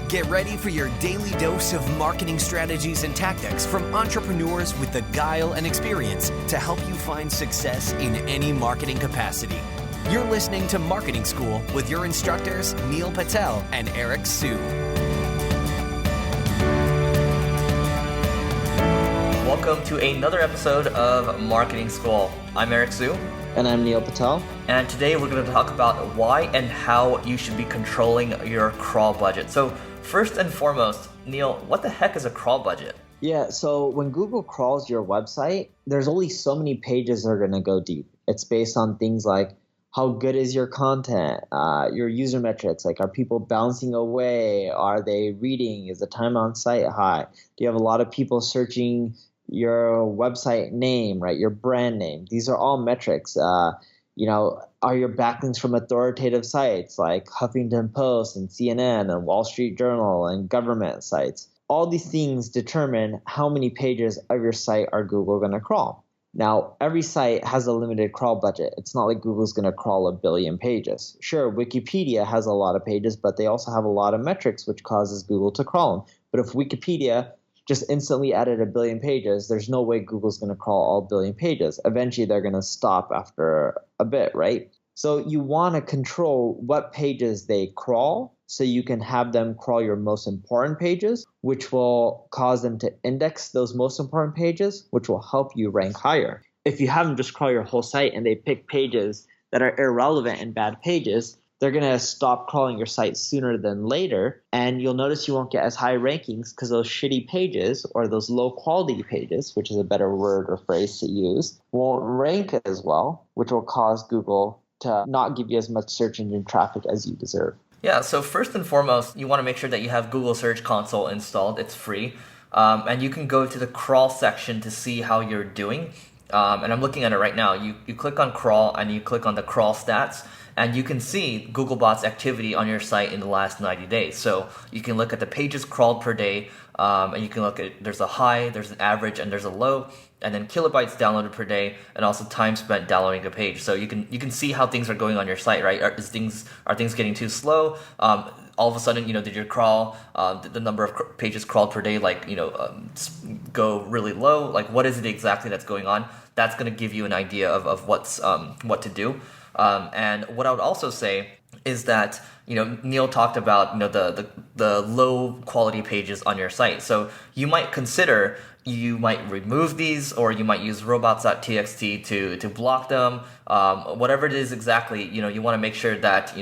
Get ready for your daily dose of marketing strategies and tactics from entrepreneurs with the guile and experience to help you find success in any marketing capacity. You're listening to Marketing School with your instructors, Neil Patel and Eric Su. Welcome to another episode of Marketing School. I'm Eric Su. And I'm Neil Patel. And today we're going to talk about why and how you should be controlling your crawl budget. So first and foremost, Neil, what the heck is a crawl budget? Yeah, so when Google crawls your website, there's only so many pages that are going to go deep. It's based on things like how good is your content, your user metrics, like are people bouncing away, are they reading, is the time on site high, do you have a lot of people searching your website name, right, your brand name. These are all metrics. Are your backlinks from authoritative sites like Huffington Post and CNN and Wall Street Journal and government sites? All these things determine how many pages of your site are Google going to crawl. Now, every site has a limited crawl budget. It's not like Google's going to crawl 1 billion pages. Sure, Wikipedia has a lot of pages, but they also have a lot of metrics, which causes Google to crawl them. But if Wikipedia just instantly added 1 billion pages, there's no way Google's going to crawl all 1 billion pages. Eventually, they're going to stop after a bit, right? So you want to control what pages they crawl so you can have them crawl your most important pages, which will cause them to index those most important pages, which will help you rank higher. If you have them just crawl your whole site and they pick pages that are irrelevant and bad pages, they're going to stop crawling your site sooner than later, and you'll notice you won't get as high rankings because those shitty pages or those low quality pages, which is a better word or phrase to use, won't rank as well, which will cause Google to not give you as much search engine traffic as you deserve. Yeah, so first and foremost, you want to make sure that you have Google Search Console installed. It's free. And you can go to the crawl section to see how you're doing. And I'm looking at it right now. You click on crawl and you click on the crawl stats, and you can see Googlebot's activity on your site in the last 90 days. So you can look at the pages crawled per day, and you can look at, there's a high, there's an average, and there's a low, and then kilobytes downloaded per day, and also time spent downloading a page. So you can see how things are going on your site, right? Are things getting too slow? All of a sudden, did your crawl, the number of pages crawled per day, go really low? Like, what is it exactly that's going on? That's going to give you an idea of what to do. And what I would also say is that, Neil talked about, the low quality pages on your site. So you might consider, you might remove these, or you might use robots.txt to block them. Whatever it is exactly, you want to make sure that,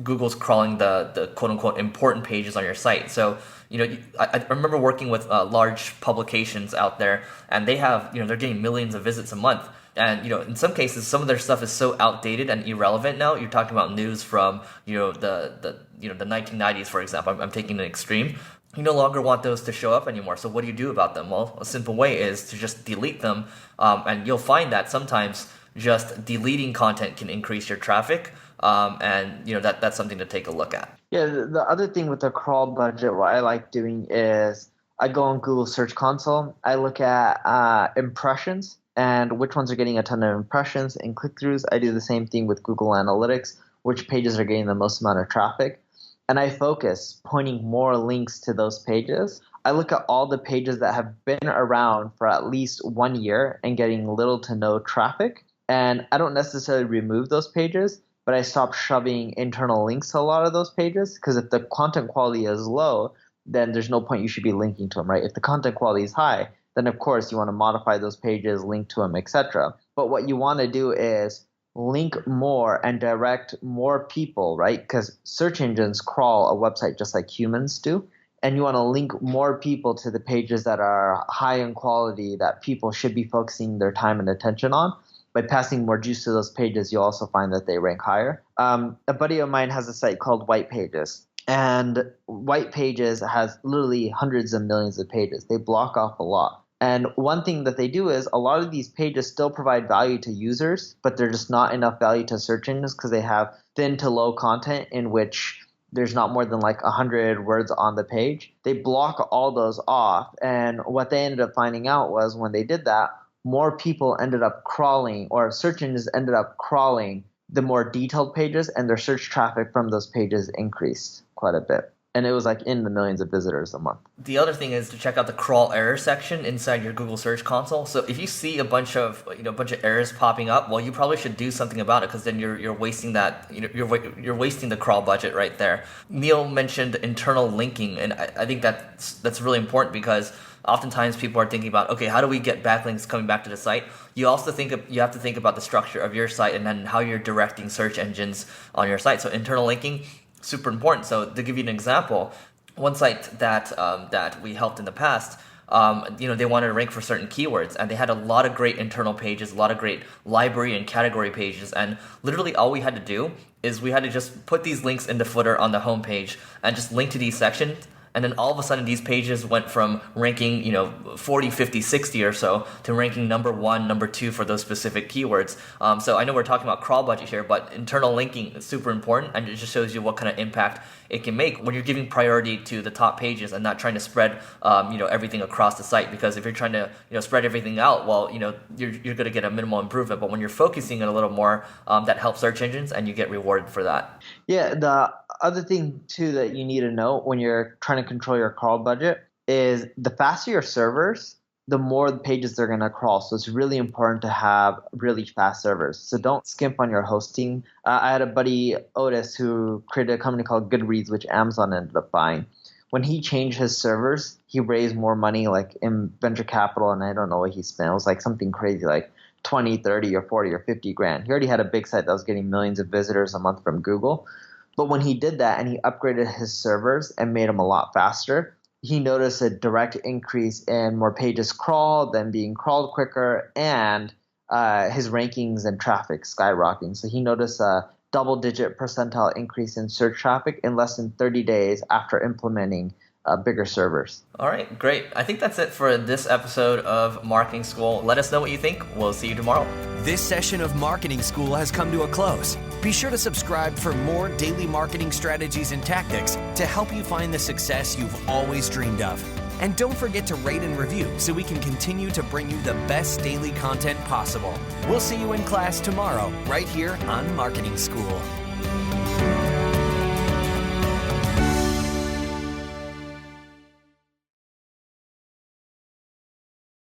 Google's crawling the quote unquote important pages on your site. So, I remember working with large publications out there, and they have, they're getting millions of visits a month. And, in some cases, some of their stuff is so outdated and irrelevant now. You're talking about news from, the 1990s, for example. I'm taking an extreme. You no longer want those to show up anymore. So what do you do about them? Well, a simple way is to just delete them. And you'll find that sometimes just deleting content can increase your traffic. And, that's something to take a look at. Yeah, the other thing with the crawl budget, what I like doing is I go on Google Search Console. I look at impressions and which ones are getting a ton of impressions and click-throughs. I do the same thing with Google Analytics, which pages are getting the most amount of traffic. And I focus pointing more links to those pages. I look at all the pages that have been around for at least 1 year and getting little to no traffic. And I don't necessarily remove those pages, but I stop shoving internal links to a lot of those pages, because if the content quality is low, then there's no point you should be linking to them, right? If the content quality is high, then of course you want to modify those pages, link to them, etc. But what you want to do is link more and direct more people, right? Because search engines crawl a website just like humans do. And you want to link more people to the pages that are high in quality that people should be focusing their time and attention on. By passing more juice to those pages, you'll also find that they rank higher. A buddy of mine has a site called White Pages. And White Pages has literally hundreds of millions of pages. They block off a lot. And one thing that they do is a lot of these pages still provide value to users, but they're just not enough value to search engines because they have thin to low content in which there's not more than like 100 words on the page. They block all those off. And what they ended up finding out was when they did that, more people ended up crawling, or search engines ended up crawling the more detailed pages, and their search traffic from those pages increased quite a bit. and it was like in the millions of visitors a month. The other thing is to check out the crawl error section inside your Google Search Console. So if you see a bunch of errors popping up, well, you probably should do something about it, because then you're wasting that you're wasting the crawl budget right there. Neil mentioned internal linking, and I think that's really important, because oftentimes people are thinking about, okay, how do we get backlinks coming back to the site? You have to think about the structure of your site and then how you're directing search engines on your site. So internal linking, super important. So to give you an example, one site that we helped in the past, they wanted to rank for certain keywords, and they had a lot of great internal pages, a lot of great library and category pages, and literally all we had to do is we had to just put these links in the footer on the homepage and just link to these sections. And then all of a sudden, these pages went from ranking, 40, 50, 60 or so to ranking number 1, number 2 for those specific keywords. So I know we're talking about crawl budget here, but internal linking is super important, and it just shows you what kind of impact it can make when you're giving priority to the top pages and not trying to spread, everything across the site. Because if you're trying to, spread everything out, well, you're going to get a minimal improvement. But when you're focusing it a little more, that helps search engines, and you get rewarded for that. Yeah, the other thing too that you need to know when you're trying to control your crawl budget is the faster your servers, the more pages they're going to crawl. So it's really important to have really fast servers. So don't skimp on your hosting. I had a buddy, Otis, who created a company called Goodreads, which Amazon ended up buying. When he changed his servers, he raised more money like in venture capital, and I don't know what he spent. It was like something crazy, like 20, 30 or 40 or 50 grand. He already had a big site that was getting millions of visitors a month from Google. But when he did that and he upgraded his servers and made them a lot faster, he noticed a direct increase in more pages crawled, them being crawled quicker, and his rankings and traffic skyrocketing. So he noticed a double-digit percentile increase in search traffic in less than 30 days after implementing bigger servers. All right, great. I think that's it for this episode of Marketing School. Let us know what you think. We'll see you tomorrow. This session of Marketing School has come to a close. Be sure to subscribe for more daily marketing strategies and tactics to help you find the success you've always dreamed of. And don't forget to rate and review so we can continue to bring you the best daily content possible. We'll see you in class tomorrow, right here on Marketing School.